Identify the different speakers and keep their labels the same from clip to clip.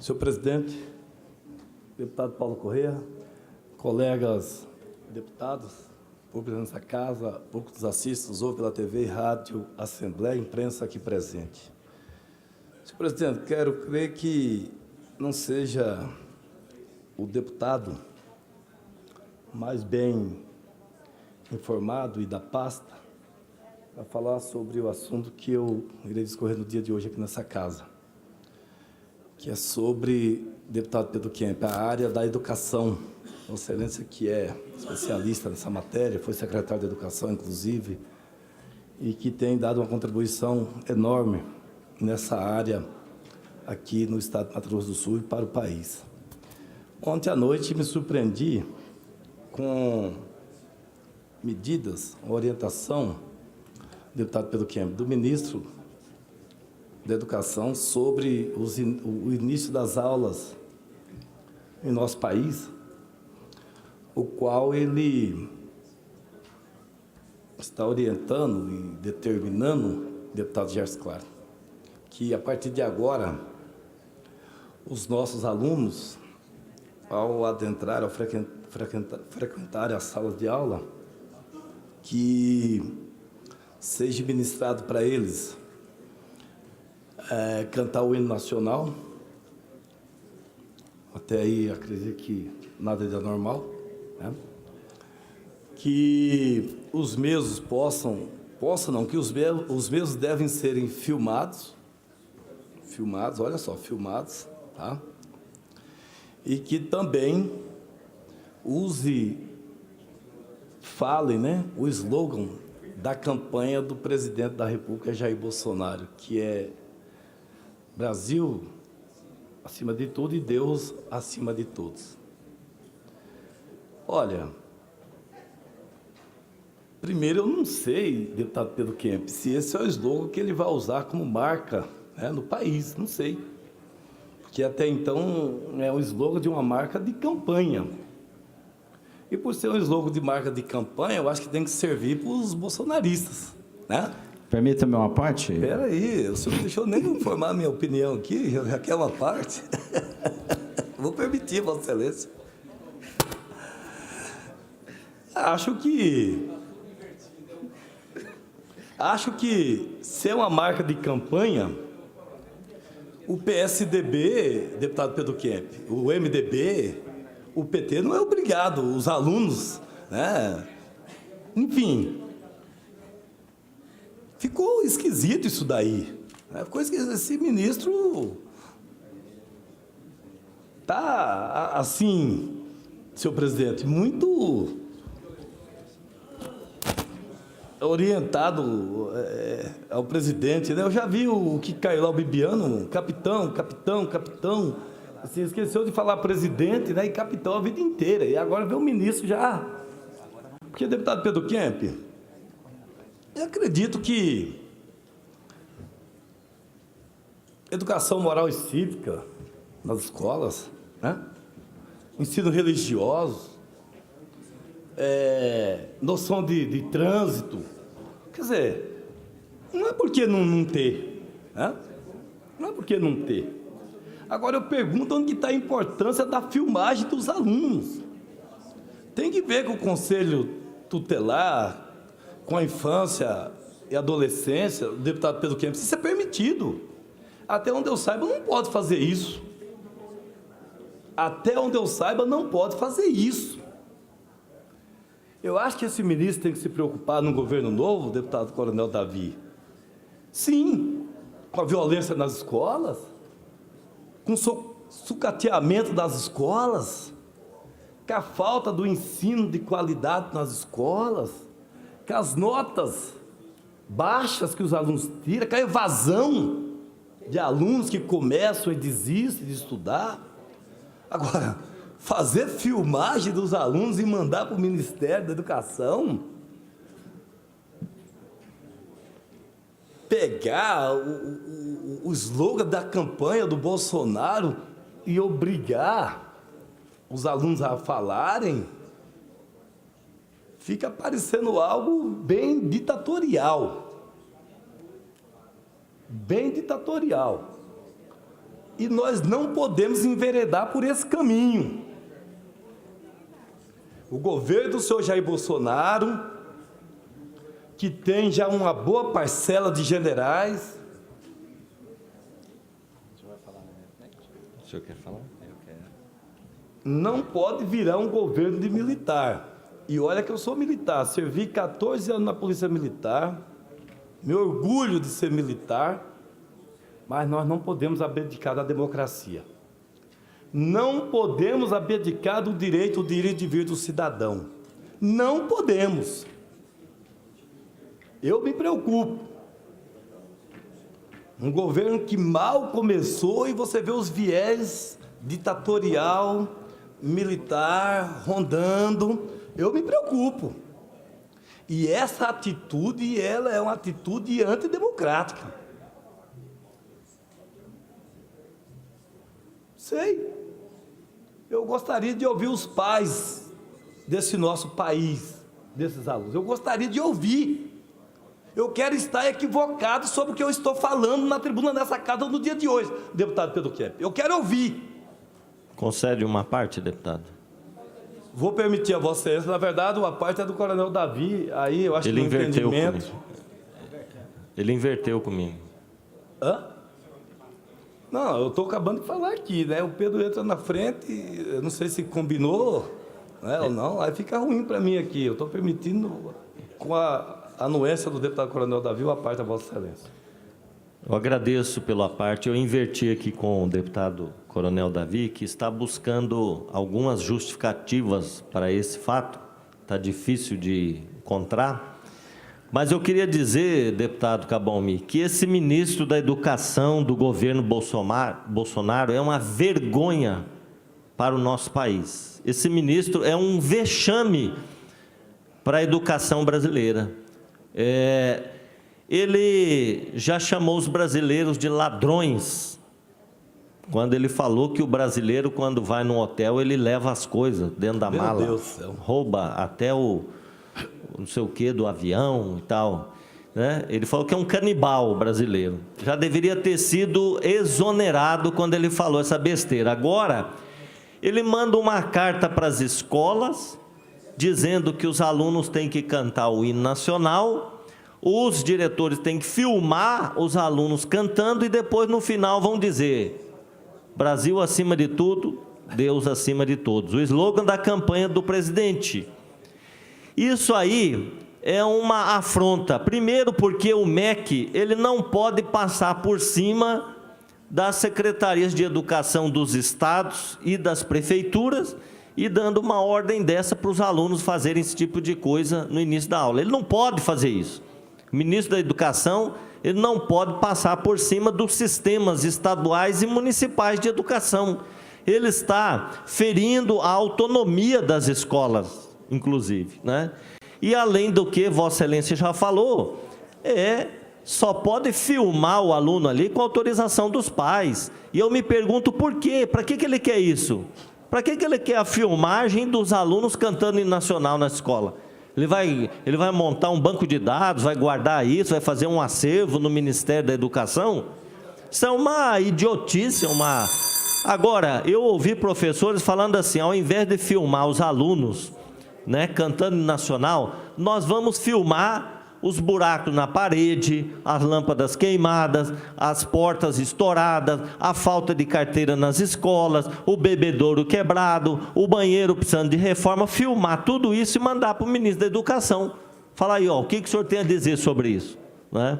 Speaker 1: Senhor presidente, deputado Paulo Corrêa, colegas deputados, público nessa casa, público que nos assiste, nos ouve pela TV, rádio, Assembleia, imprensa aqui presente. Senhor presidente, quero crer que não seja o deputado mais bem informado e da pasta para falar sobre o assunto que eu irei discorrer no dia de hoje aqui nessa casa, que é sobre, deputado Pedro Kemp, a área da educação. Vossa Excelência, que é especialista nessa matéria, foi secretário de Educação, inclusive, e que tem dado uma contribuição enorme nessa área aqui no estado de Mato Grosso do Sul e para o país. Ontem à noite me surpreendi com medidas, orientação, deputado Pedro Kemp, do ministro da Educação sobre o início das aulas em nosso país, o qual ele está orientando e determinando, deputado Gerson Claro, que a partir de agora, os nossos alunos, ao adentrar, ao frequentar as salas de aula, que seja ministrado para eles cantar o hino nacional. Até aí, acredito que nada de anormal, né? Que os mesmos que os mesmos devem serem filmados, olha só, filmados, tá? E que também falem, né, o slogan da campanha do presidente da República, Jair Bolsonaro, que é Brasil acima de tudo e Deus acima de todos. Olha, primeiro eu não sei, deputado Pedro Kemp, se esse é o slogan que ele vai usar como marca, né, no país, não sei. Porque até então é um slogan de uma marca de campanha. E por ser um slogan de marca de campanha, eu acho que tem que servir para os bolsonaristas, né?
Speaker 2: Permita-me uma parte?
Speaker 1: Espera aí, o senhor não deixou nem formar a minha opinião aqui, já quer uma parte. Vou permitir, Vossa Excelência. Acho que ser uma marca de campanha, o PSDB, deputado Pedro Kemp, o MDB, o PT não é obrigado, os alunos, né? Enfim, ficou esquisito isso daí, né? Ficou esquisito. Esse ministro está, assim, senhor presidente, muito orientado ao presidente, né? Eu já vi o que caiu lá, o Bibiano, capitão, assim, esqueceu de falar presidente, né? E capitão a vida inteira, e agora vê o ministro já. Porque, deputado Pedro Kemp, eu acredito que educação moral e cívica nas escolas, né? Ensino religioso, noção de trânsito, quer dizer, não é porque não ter, né? Não é porque não ter. Agora eu pergunto onde está a importância da filmagem dos alunos. Tem que ver com o Conselho Tutelar, com a infância e adolescência, o deputado Pedro Kemp, se isso é permitido. Até onde eu saiba, não pode fazer isso. Até onde eu saiba, não pode fazer isso. Eu acho que esse ministro tem que se preocupar no governo novo, deputado Coronel Davi. Sim, com a violência nas escolas, com o sucateamento das escolas, com a falta do ensino de qualidade nas escolas, com as notas baixas que os alunos tiram, com a evasão de alunos que começam e desistem de estudar. Agora, fazer filmagem dos alunos e mandar para o Ministério da Educação, pegar o slogan da campanha do Bolsonaro e obrigar os alunos a falarem, fica parecendo algo bem ditatorial. Bem ditatorial. E nós não podemos enveredar por esse caminho. O governo do senhor Jair Bolsonaro, que tem já uma boa parcela de generais.
Speaker 2: O senhor vai falar na minha frente? O senhor quer falar? Eu quero.
Speaker 1: Não pode virar um governo de militar. E olha que eu sou militar, servi 14 anos na Polícia Militar, me orgulho de ser militar, mas nós não podemos abdicar da democracia. Não podemos abdicar do direito de ir e de vir do cidadão. Não podemos. Eu me preocupo. Um governo que mal começou e você vê os viés ditatorial, militar, rondando. Eu me preocupo. E essa atitude, ela é uma atitude antidemocrática. Sei. Eu gostaria de ouvir os pais desse nosso país, desses alunos. Eu gostaria de ouvir. Eu quero estar equivocado sobre o que eu estou falando na tribuna dessa casa no dia de hoje, deputado Pedro Kepp. Eu quero ouvir.
Speaker 2: Concede uma parte, deputado?
Speaker 1: Vou permitir a Vossa Excelência. Na verdade, uma parte é do Coronel Davi. Aí eu acho que no entendimento...
Speaker 2: Ele inverteu comigo.
Speaker 1: Hã? Não, eu estou acabando de falar aqui, né? O Pedro entra na frente, eu não sei se combinou, né, ou não, aí fica ruim para mim aqui. Eu estou permitindo, com a anuência do deputado Coronel Davi, a parte da Vossa Excelência.
Speaker 2: Eu agradeço pela parte. Eu inverti aqui com o deputado Coronel Davi, que está buscando algumas justificativas para esse fato. Está difícil de encontrar. Mas eu queria dizer, deputado Cabalmi, que esse ministro da Educação do governo Bolsonaro é uma vergonha para o nosso país. Esse ministro é um vexame para a educação brasileira. Ele já chamou os brasileiros de ladrões, quando ele falou que o brasileiro, quando vai num hotel, ele leva as coisas dentro da mala,
Speaker 1: Deus do céu.
Speaker 2: Rouba até o não sei o que do avião e tal, né? Ele falou que é um canibal brasileiro. Já deveria ter sido exonerado quando ele falou essa besteira. Agora, ele manda uma carta para as escolas, dizendo que os alunos têm que cantar o hino nacional, os diretores têm que filmar os alunos cantando e depois, no final, vão dizer: Brasil acima de tudo, Deus acima de todos. O slogan da campanha do presidente. Isso aí é uma afronta. Primeiro porque o MEC, ele não pode passar por cima das secretarias de educação dos estados e das prefeituras e dando uma ordem dessa para os alunos fazerem esse tipo de coisa no início da aula. Ele não pode fazer isso. O ministro da Educação, ele não pode passar por cima dos sistemas estaduais e municipais de educação. Ele está ferindo a autonomia das escolas, inclusive, né? E além do que Vossa Excelência já falou, só pode filmar o aluno ali com autorização dos pais. E eu me pergunto por quê? Para que ele quer isso? Para que ele quer a filmagem dos alunos cantando hino nacional na escola? Ele vai montar um banco de dados, vai guardar isso, vai fazer um acervo no Ministério da Educação? Isso é uma idiotice, Agora, eu ouvi professores falando assim, ao invés de filmar os alunos, né, cantando hino nacional, nós vamos filmar os buracos na parede, as lâmpadas queimadas, as portas estouradas, a falta de carteira nas escolas, o bebedouro quebrado, o banheiro precisando de reforma, filmar tudo isso e mandar para o ministro da Educação. Fala aí, ó, o que o senhor tem a dizer sobre isso, né?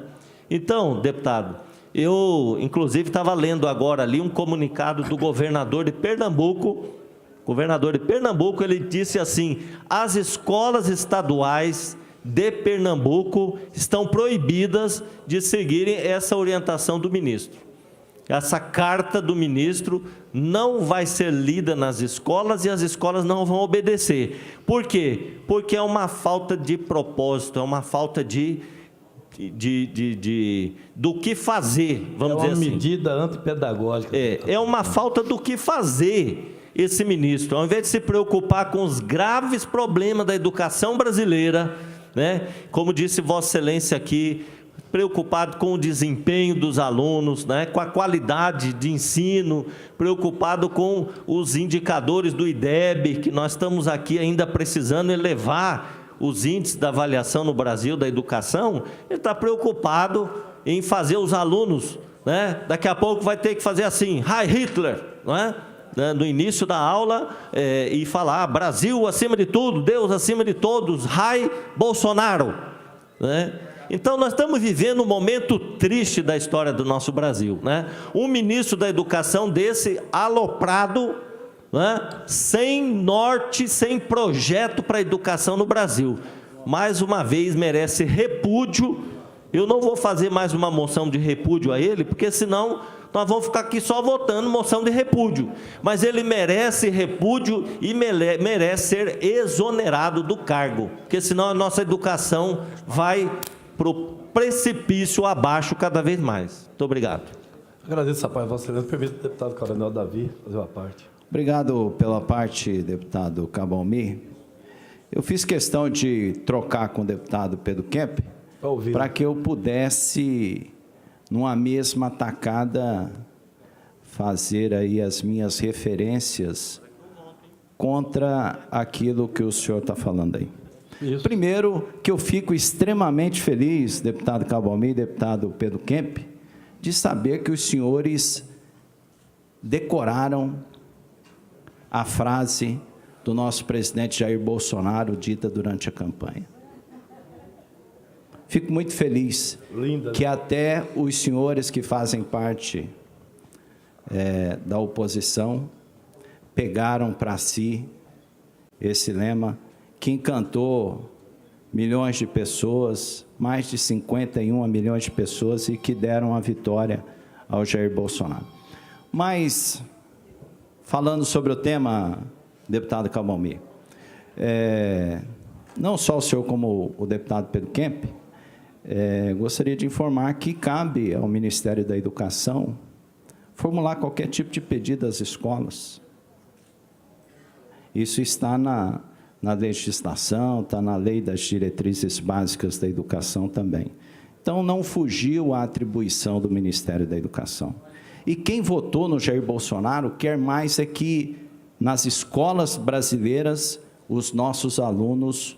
Speaker 2: Então, deputado, eu, inclusive, estava lendo agora ali um comunicado do governador de Pernambuco. O governador de Pernambuco, ele disse assim: as escolas estaduais de Pernambuco estão proibidas de seguirem essa orientação do ministro. Essa carta do ministro não vai ser lida nas escolas e as escolas não vão obedecer. Por quê? Porque é uma falta de propósito, é uma falta do que fazer, vamos dizer assim.
Speaker 1: É uma medida antipedagógica.
Speaker 2: É uma falta do que fazer esse ministro. Ao invés de se preocupar com os graves problemas da educação brasileira, né, como disse Vossa Excelência aqui, preocupado com o desempenho dos alunos, né, com a qualidade de ensino, preocupado com os indicadores do IDEB, que nós estamos aqui ainda precisando elevar os índices da avaliação no Brasil da educação. Ele está preocupado em fazer os alunos, né, daqui a pouco vai ter que fazer assim, Heil Hitler, não é? No início da aula, e falar Brasil acima de tudo, Deus acima de todos, Heil Bolsonaro, né? Então, nós estamos vivendo um momento triste da história do nosso Brasil, né? Um ministro da educação desse, aloprado, né? Sem norte, sem projeto para a educação no Brasil. Mais uma vez, merece repúdio. Eu não vou fazer mais uma moção de repúdio a ele, porque senão nós vamos ficar aqui só votando moção de repúdio. Mas ele merece repúdio e merece ser exonerado do cargo, porque senão a nossa educação vai para o precipício abaixo cada vez mais. Muito obrigado.
Speaker 1: Agradeço a parte, Vossa Excelência. Permite o deputado Coronel Davi fazer uma parte.
Speaker 3: Obrigado pela parte, deputado Cabalmi. Eu fiz questão de trocar com o deputado Pedro Kemp para que eu pudesse, numa mesma tacada, fazer aí as minhas referências contra aquilo que o senhor está falando aí. Isso. Primeiro, que eu fico extremamente feliz, deputado Cabalmi e deputado Pedro Kemp, de saber que os senhores decoraram a frase do nosso presidente Jair Bolsonaro, dita durante a campanha. Fico muito feliz que até os senhores que fazem parte da oposição pegaram para si esse lema que encantou milhões de pessoas, mais de 51 milhões de pessoas, e que deram a vitória ao Jair Bolsonaro. Mas, falando sobre o tema, deputado Cabalmi, não só o senhor como o deputado Pedro Kemp, gostaria de informar que cabe ao Ministério da Educação formular qualquer tipo de pedido às escolas. Isso está na legislação, está na lei das diretrizes básicas da educação também. Então, não fugiu à atribuição do Ministério da Educação. E quem votou no Jair Bolsonaro quer mais é que, nas escolas brasileiras, os nossos alunos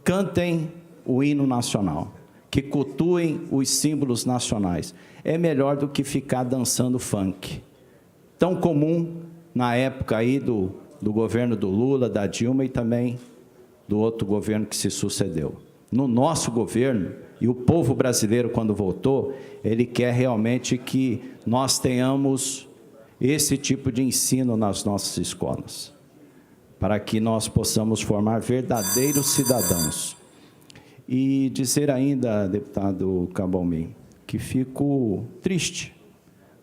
Speaker 3: cantem o hino nacional, que cultuem os símbolos nacionais. É melhor do que ficar dançando funk, tão comum na época aí do governo do Lula, da Dilma e também do outro governo que se sucedeu. No nosso governo, e o povo brasileiro, quando votou, ele quer realmente que nós tenhamos esse tipo de ensino nas nossas escolas, para que nós possamos formar verdadeiros cidadãos. E dizer ainda, deputado Cabalmi, que fico triste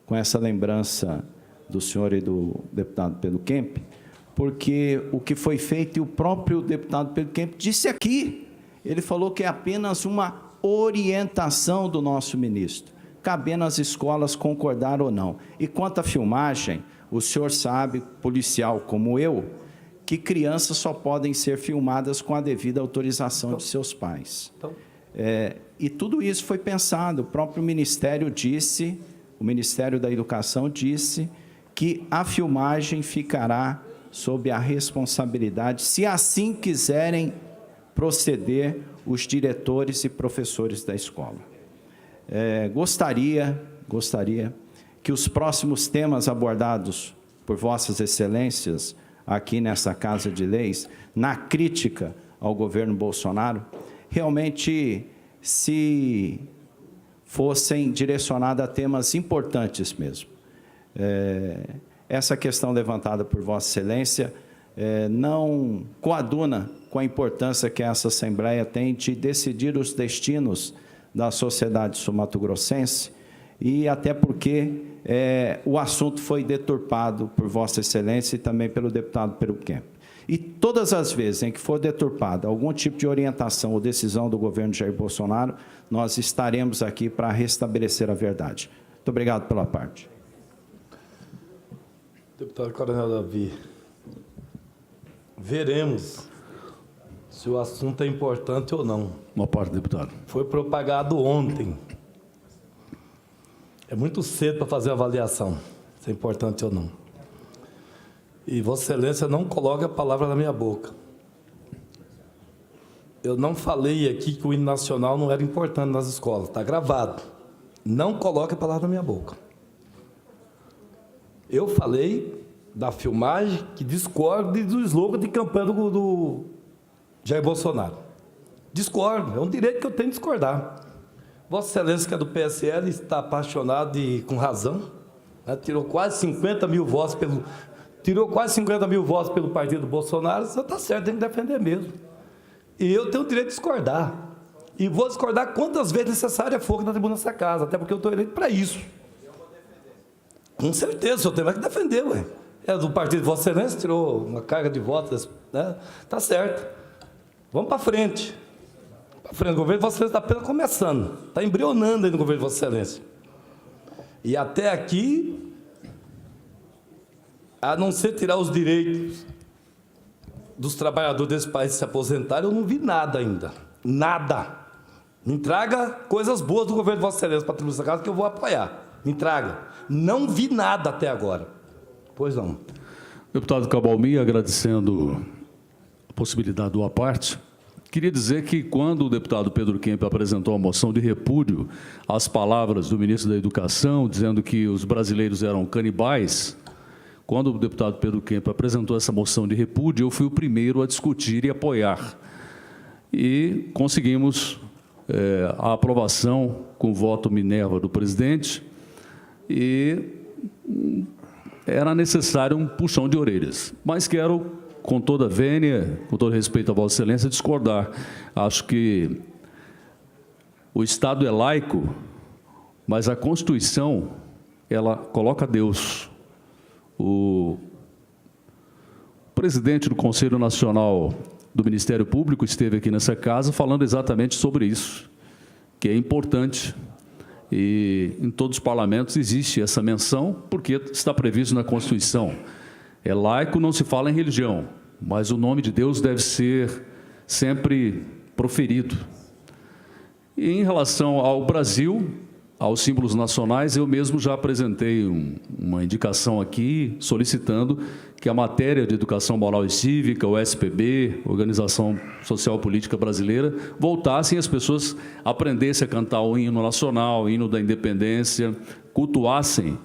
Speaker 3: com essa lembrança do senhor e do deputado Pedro Kemp, porque o que foi feito, e o próprio deputado Pedro Kemp disse aqui, ele falou que é apenas uma orientação do nosso ministro, cabendo às escolas concordar ou não. E quanto à filmagem, o senhor sabe, policial como eu, que crianças só podem ser filmadas com a devida autorização de seus pais. E tudo isso foi pensado, o próprio Ministério disse, o Ministério da Educação disse que a filmagem ficará sob a responsabilidade, se assim quiserem proceder, os diretores e professores da escola. Gostaria que os próximos temas abordados por Vossas Excelências aqui nessa Casa de Leis, na crítica ao governo Bolsonaro, realmente se fossem direcionados a temas importantes mesmo. Essa questão levantada por Vossa Excelência não coaduna com a importância que essa Assembleia tem de decidir os destinos da sociedade sul-mato-grossense, e até porque o assunto foi deturpado por Vossa Excelência e também pelo deputado Pedro Kemp. E todas as vezes em que for deturpada algum tipo de orientação ou decisão do governo Jair Bolsonaro, nós estaremos aqui para restabelecer a verdade. Muito obrigado pela parte.
Speaker 1: Deputado Coronel Davi, veremos se o assunto é importante ou não.
Speaker 4: Uma parte, deputado.
Speaker 1: Foi propagado ontem. É muito cedo para fazer avaliação, se é importante ou não. E Vossa Excelência não coloca a palavra na minha boca. Eu não falei aqui que o hino nacional não era importante nas escolas, está gravado. Não coloque a palavra na minha boca. Eu falei da filmagem que discordo do slogan de campanha do Jair Bolsonaro. Discordo, é um direito que eu tenho de discordar. Vossa Excelência, que é do PSL, está apaixonado e com razão, né? Tirou quase 50 mil votos pelo partido do Bolsonaro. Você está certo, tem que defender mesmo. E eu tenho o direito de discordar. E vou discordar quantas vezes necessária for na tribuna dessa casa, até porque eu estou eleito para isso. Com certeza, o senhor tem mais que defender, ué. É do partido de Vossa Excelência, tirou uma carga de votos, né? Tá certo. Vamos para frente. Para frente, o governo de Vossa Excelência está apenas começando. Está embrionando aí no governo de Vossa Excelência. E até aqui, a não ser tirar os direitos dos trabalhadores desse país se aposentarem, eu não vi nada ainda. Nada. Me traga coisas boas do governo de Vossa Excelência para a tribuna dessa casa que eu vou apoiar. Me traga. Não vi nada até agora. Pois não.
Speaker 4: Deputado Cabalmi, agradecendo a possibilidade do à parte, queria dizer que quando o deputado Pedro Kemp apresentou a moção de repúdio às palavras do ministro da Educação, dizendo que os brasileiros eram canibais, quando o deputado Pedro Kemp apresentou essa moção de repúdio, eu fui o primeiro a discutir e apoiar. E conseguimos a aprovação com voto Minerva do presidente, e era necessário um puxão de orelhas. Mas quero, com toda a vênia, com todo respeito a Vossa Excelência, discordar. Acho que o Estado é laico, mas a Constituição, ela coloca Deus. O presidente do Conselho Nacional do Ministério Público esteve aqui nessa casa falando exatamente sobre isso, que é importante. E em todos os parlamentos existe essa menção, porque está previsto na Constituição. É laico, não se fala em religião, mas o nome de Deus deve ser sempre proferido. E em relação ao Brasil, aos símbolos nacionais, eu mesmo já apresentei uma indicação aqui, solicitando que a matéria de educação moral e cívica, o SPB, Organização Social Política Brasileira, voltassem, as pessoas aprendessem a cantar o hino nacional, o hino da independência, cultuassem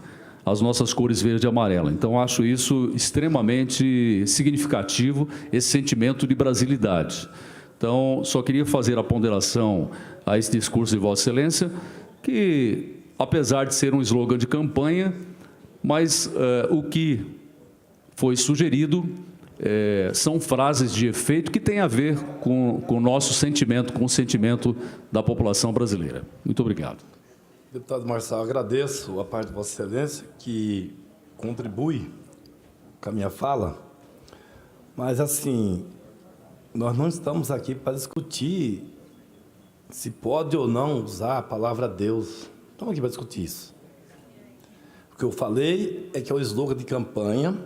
Speaker 4: as nossas cores verde e amarela. Então, acho isso extremamente significativo, esse sentimento de brasilidade. Então, só queria fazer a ponderação a esse discurso de Vossa Excelência, que, apesar de ser um slogan de campanha, mas o que foi sugerido são frases de efeito que têm a ver com o nosso sentimento, com o sentimento da população brasileira. Muito obrigado.
Speaker 1: Deputado Marçal, agradeço a parte de Vossa Excelência, que contribui com a minha fala, mas, assim, nós não estamos aqui para discutir se pode ou não usar a palavra Deus. Estamos aqui para discutir isso. O que eu falei é que é o slogan de campanha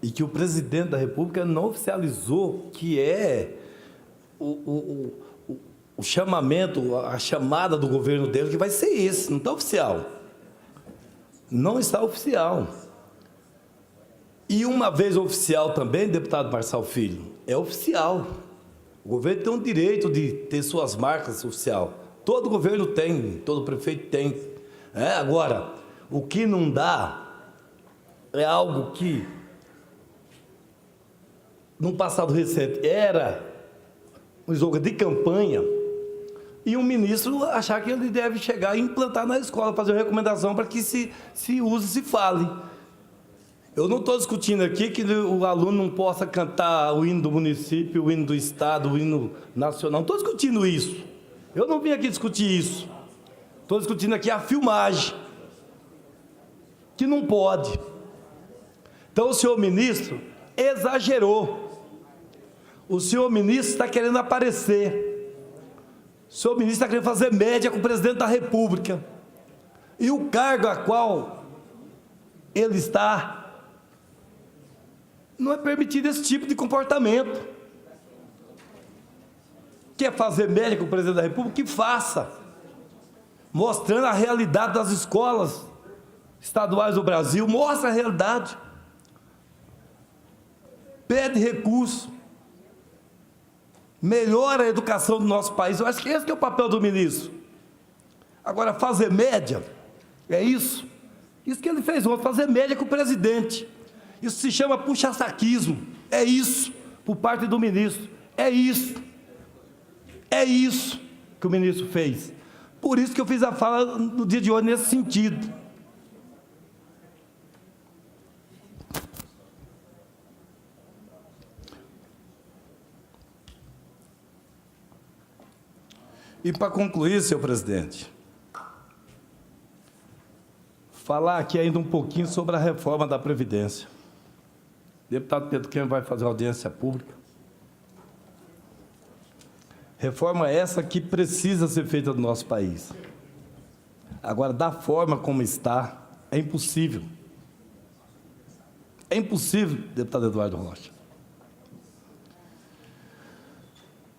Speaker 1: e que o presidente da República não oficializou que é o chamamento, a chamada do governo dele, que vai ser esse, não está oficial. Não está oficial. E uma vez oficial também, deputado Marçal Filho, é oficial. O governo tem o direito de ter suas marcas oficial. Todo governo tem, todo prefeito tem. Agora, o que não dá é algo que, no passado recente, era um slogan de campanha, e um ministro achar que ele deve chegar e implantar na escola, fazer uma recomendação para que se use, se fale. Eu não estou discutindo aqui que o aluno não possa cantar o hino do município, o hino do estado, o hino nacional. Não estou discutindo isso. Eu não vim aqui discutir isso. Estou discutindo aqui a filmagem, que não pode. Então, o senhor ministro exagerou. O senhor ministro está querendo aparecer. O senhor ministro está querendo fazer média com o presidente da República. E o cargo a qual ele está, não é permitido esse tipo de comportamento. Quer fazer média com o presidente da República? Que faça. Mostrando a realidade das escolas estaduais do Brasil. Mostra a realidade. Pede recurso. Melhora a educação do nosso país. Eu acho que esse que é o papel do ministro. Agora, fazer média, é isso. Isso que ele fez ontem, fazer média com o presidente. Isso se chama puxa-saquismo. É isso, por parte do ministro. É isso. É isso que o ministro fez. Por isso que eu fiz a fala no dia de hoje nesse sentido. E para concluir, senhor presidente, falar aqui ainda um pouquinho sobre a reforma da Previdência. O deputado Pedro Kemp vai fazer audiência pública. Reforma essa que precisa ser feita no nosso país. Agora, da forma como está, é impossível. É impossível, deputado Eduardo Rocha.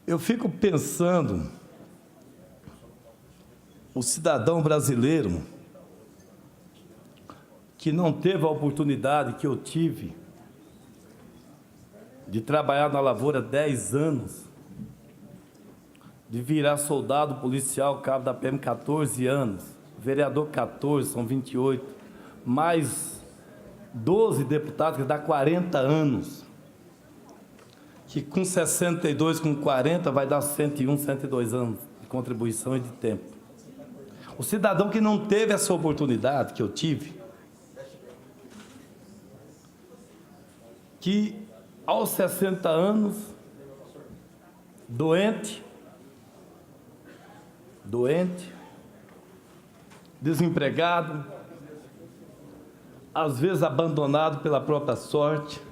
Speaker 1: Eu fico pensando, o cidadão brasileiro que não teve a oportunidade que eu tive de trabalhar na lavoura 10 anos, de virar soldado policial, cabo da PM 14 anos, vereador 14, são 28, mais 12 deputados, que dá 40 anos, que com 62, com 40, vai dar 101, 102 anos de contribuição e de tempo. O cidadão que não teve essa oportunidade que eu tive, que aos 60 anos, doente, desempregado, às vezes abandonado pela própria sorte,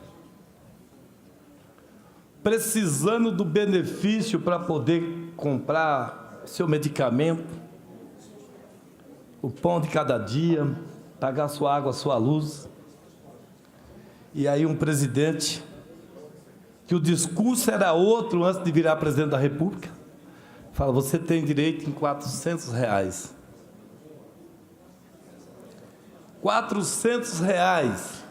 Speaker 1: precisando do benefício para poder comprar seu medicamento, o pão de cada dia, pagar sua água, sua luz. E aí um presidente, que o discurso era outro antes de virar presidente da República, fala, você tem direito em R$400. R$400.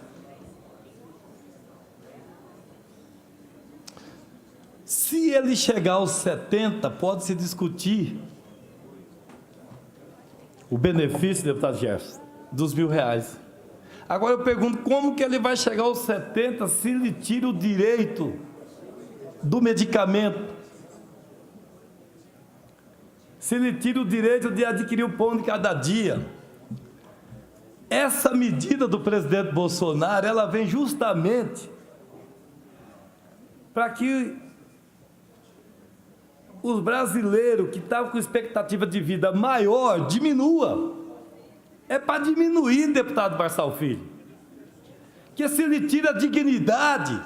Speaker 1: Se ele chegar aos 70, pode-se discutir o benefício, deputado Jefferson, dos R$1.000. Agora eu pergunto, como que ele vai chegar aos 70 se lhe tira o direito do medicamento? Se lhe tira o direito de adquirir o pão de cada dia? Essa medida do presidente Bolsonaro, ela vem justamente para que os brasileiros que estavam com expectativa de vida maior diminua. É para diminuir, deputado Marçal Filho, que se lhe tira a dignidade.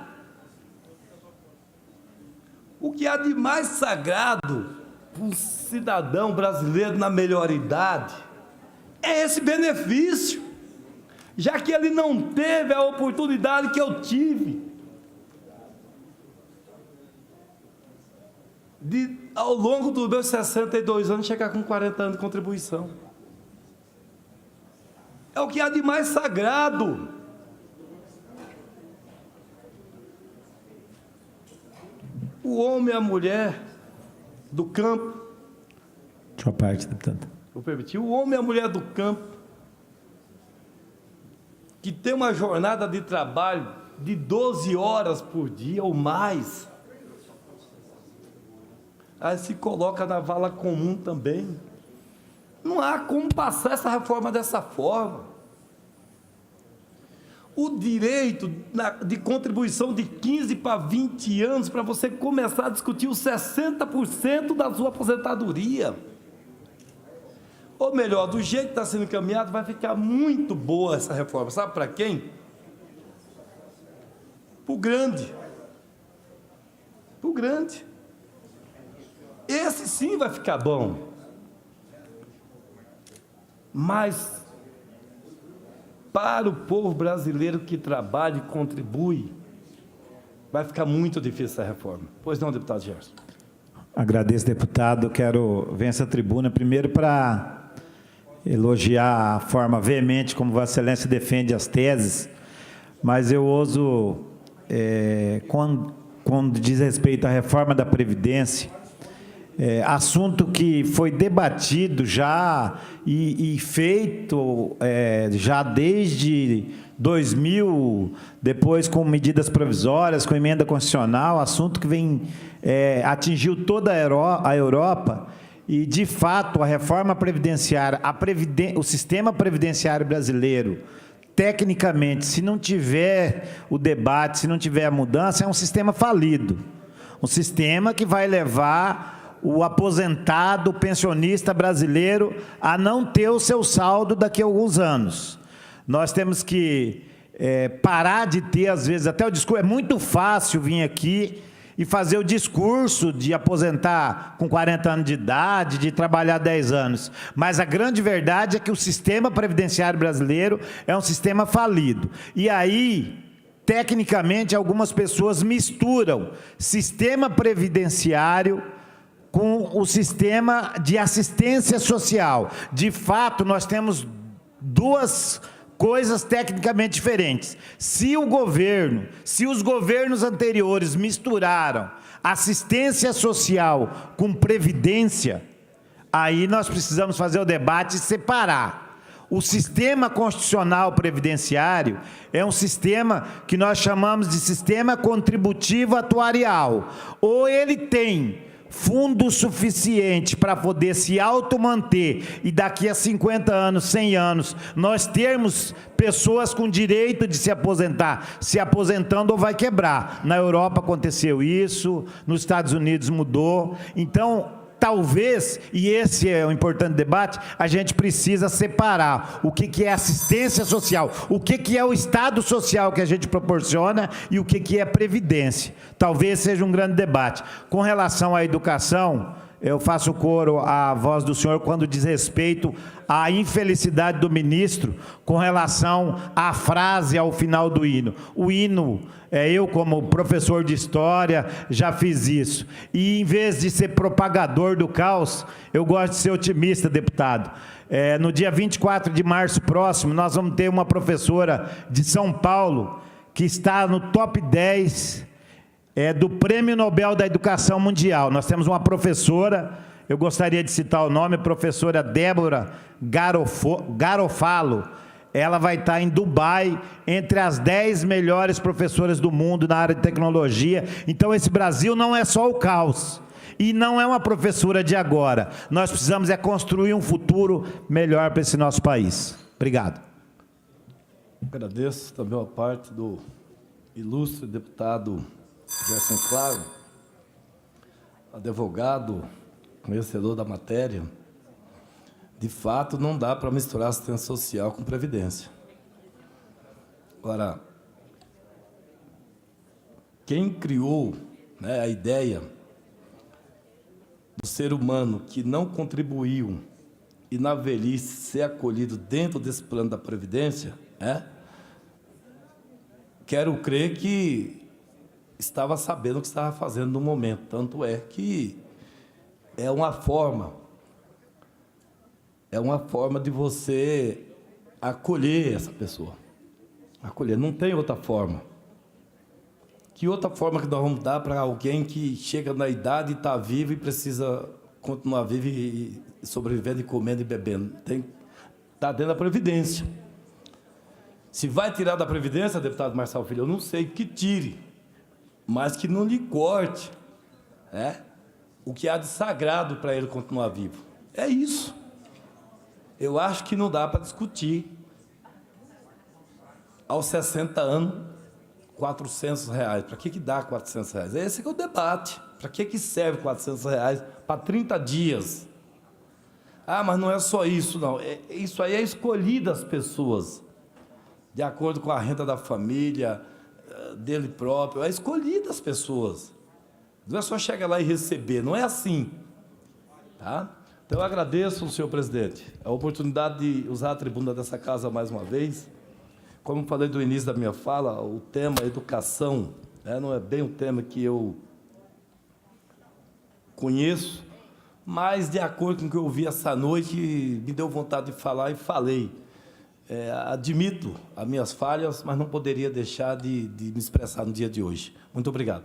Speaker 1: O que há de mais sagrado para um cidadão brasileiro na melhor idade é esse benefício, já que ele não teve a oportunidade que eu tive de, ao longo dos meus 62 anos, chegar com 40 anos de contribuição. É o que há de mais sagrado. O homem e a mulher do campo.
Speaker 3: Sua parte, deputado.
Speaker 1: Vou permitir. O homem e a mulher do campo, que tem uma jornada de trabalho de 12 horas por dia ou mais, aí se coloca na vala comum também. Não há como passar essa reforma dessa forma. O direito de contribuição de 15 para 20 anos para você começar a discutir os 60% da sua aposentadoria. Ou melhor, do jeito que está sendo encaminhado, vai ficar muito boa essa reforma. Sabe para quem? Para o grande. Para o grande. Esse sim vai ficar bom. Mas, para o povo brasileiro que trabalha e contribui, vai ficar muito difícil essa reforma. Pois não, deputado Gerson?
Speaker 5: Agradeço, deputado. Quero vir a essa tribuna primeiro para elogiar a forma veemente como Vossa Excelência defende as teses, mas eu ouso, quando diz respeito à reforma da Previdência, assunto que foi debatido já e feito já desde 2000, depois com medidas provisórias, com emenda constitucional, assunto que atingiu toda a Europa, e, de fato, a reforma previdenciária, o sistema previdenciário brasileiro, tecnicamente, se não tiver o debate, se não tiver a mudança, é um sistema falido. Um sistema que vai levar o aposentado, o pensionista brasileiro a não ter o seu saldo daqui a alguns anos. Nós temos que parar de ter, às vezes, até o discurso. É muito fácil vir aqui e fazer o discurso de aposentar com 40 anos de idade, de trabalhar 10 anos. Mas a grande verdade é que o sistema previdenciário brasileiro é um sistema falido. E aí, tecnicamente, algumas pessoas misturam sistema previdenciário com o sistema de assistência social. De fato, nós temos duas coisas tecnicamente diferentes. Se os governos anteriores misturaram assistência social com previdência, aí nós precisamos fazer o debate e separar. O sistema constitucional previdenciário é um sistema que nós chamamos de sistema contributivo atuarial. Ou ele tem fundo suficiente para poder se automanter e daqui a 50 anos, 100 anos, nós termos pessoas com direito de se aposentar, se aposentando ou vai quebrar. Na Europa aconteceu isso, nos Estados Unidos mudou. Então, talvez, e esse é um importante debate, a gente precisa separar o que é assistência social, o que é o estado social que a gente proporciona e o que é previdência. Talvez seja um grande debate. Com relação à educação, eu faço coro à voz do senhor quando diz respeito à infelicidade do ministro com relação à frase ao final do hino. O hino, eu como professor de história já fiz isso. E em vez de ser propagador do caos, eu gosto de ser otimista, deputado. No dia 24 de março próximo, nós vamos ter uma professora de São Paulo que está no top 10 do Prêmio Nobel da Educação Mundial. Nós temos uma professora, eu gostaria de citar o nome, professora Débora Garofalo. Ela vai estar em Dubai, entre as 10 melhores professoras do mundo na área de tecnologia. Então, esse Brasil não é só o caos. E não é uma professora de agora. Nós precisamos construir um futuro melhor para esse nosso país. Obrigado.
Speaker 1: Agradeço também a parte do ilustre deputado Gerson Claro, advogado, conhecedor da matéria. De fato, não dá para misturar assistência social com previdência. Agora, quem criou, a ideia do ser humano que não contribuiu e na velhice ser acolhido dentro desse plano da previdência, quero crer que estava sabendo o que estava fazendo no momento. Tanto é que é uma forma de você acolher essa pessoa. Acolher, não tem outra forma. Que outra forma que nós vamos dar para alguém que chega na idade e está vivo e precisa continuar vivo e sobrevivendo e comendo e bebendo? Está dentro da Previdência. Se vai tirar da Previdência, deputado Marçal Filho, eu não sei que tire, mas que não lhe corte o que há de sagrado para ele continuar vivo. É isso. Eu acho que não dá para discutir aos 60 anos, R$400. Para que dá R$400? Esse que é o debate. Para que serve R$400 para 30 dias? Ah, mas não é só isso, não. Isso aí é escolhido das pessoas, de acordo com a renda da família, dele próprio. É escolhido das pessoas. Não é só chegar lá e receber, não é assim. Tá? Então, eu agradeço, senhor presidente, a oportunidade de usar a tribuna dessa casa mais uma vez. Como falei do início da minha fala, o tema educação não é bem o tema que eu conheço, mas, de acordo com o que eu ouvi essa noite, me deu vontade de falar e falei. Admito as minhas falhas, mas não poderia deixar de me expressar no dia de hoje. Muito obrigado.